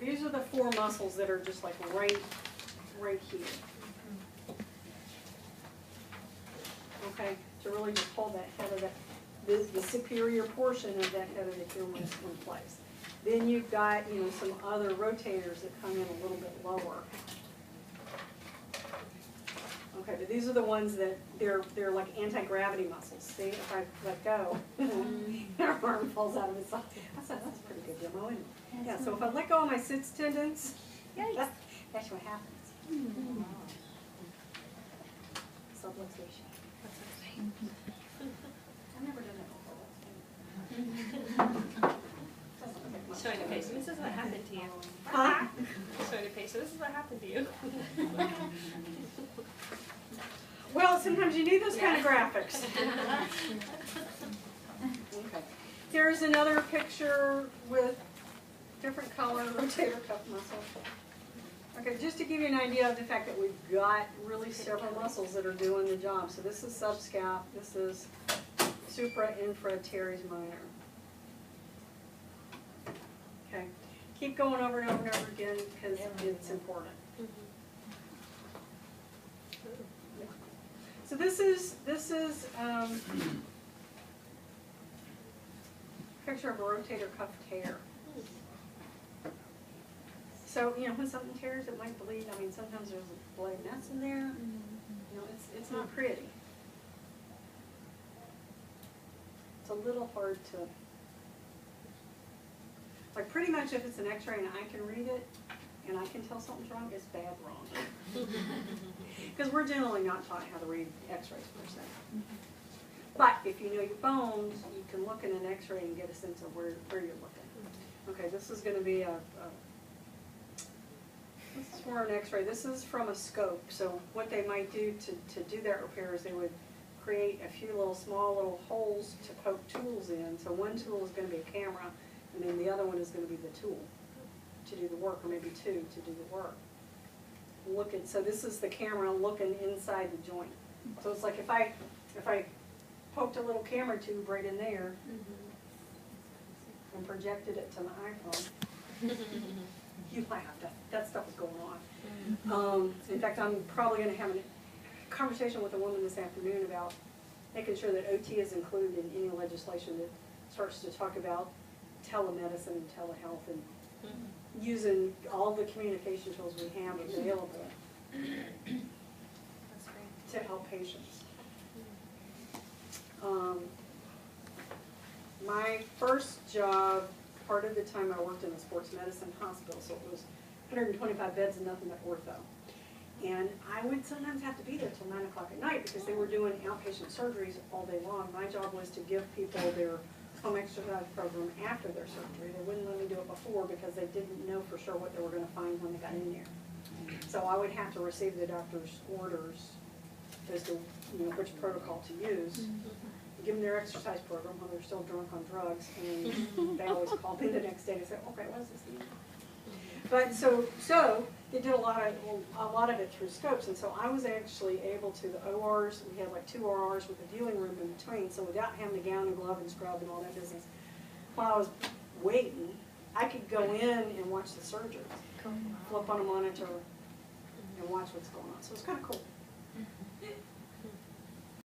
these are the four muscles that are just like right here. Okay, to really just hold that head of that, the superior portion of that head of the humerus in place. Then you've got, you know, some other rotators that come in a little bit lower. Okay, but these are the ones that they're like anti-gravity muscles. See, if I let go, their arm falls out of its socket. That's a pretty good demo, isn't it? Yeah, so if I let go of my sits tendons, that's what happens. Subluxation. I've never done that before. Showing a patient, this is what happened to you. Huh? Showing a patient, this is what happened to you. Well, sometimes you need those kind of graphics. Okay. Here's another picture with different color rotator cuff muscle. Okay, just to give you an idea of the fact that we've got really several muscles that are doing the job. So this is subscap, this is supra-infra teres minor. Okay, keep going over and over and over again because it's important. So this is picture of a rotator cuff tear. So, you know, when something tears, it might bleed. I mean, sometimes there's a blade nest in there. You know, it's not pretty. It's a little hard to, like, pretty much if it's an x-ray and I can read it and I can tell something's wrong, it's bad wrong. Because we're generally not taught how to read x-rays per se. But if you know your bones, you can look in an x-ray and get a sense of where you're looking. Okay, this is going to be this is for an x-ray. This is from a scope. So what they might do to do that repair is they would create a few small little holes to poke tools in. So one tool is going to be a camera, and then the other one is going to be the tool to do the work, or maybe two to do the work. So this is the camera looking inside the joint. So it's like if I poked a little camera tube right in there and projected it to my iPhone, you laughed. That stuff is going on. In fact, I'm probably going to have a conversation with a woman this afternoon about making sure that OT is included in any legislation that starts to talk about telemedicine and telehealth and using all the communication tools we have available to help patients. My first job, part of the time I worked in a sports medicine hospital, so it was 125 beds and nothing but ortho. And I would sometimes have to be there till 9 o'clock at night because they were doing outpatient surgeries all day long. My job was to give people their home exercise program after their surgery. They wouldn't let me do it before because they didn't know for sure what they were going to find when they got in there. So I would have to receive the doctor's orders as to which protocol to use. Give them their exercise program when they're still drunk on drugs, and they always call me the next day to say, okay, what does this mean? But so they did a lot of it through scopes, and so I was actually able to, the ORs, we had like 2 ORs with a viewing room in between, so without having to gown and glove and scrub and all that business, while I was waiting, I could go in and watch the surgery, flip on a monitor and watch what's going on. So it's kind of cool.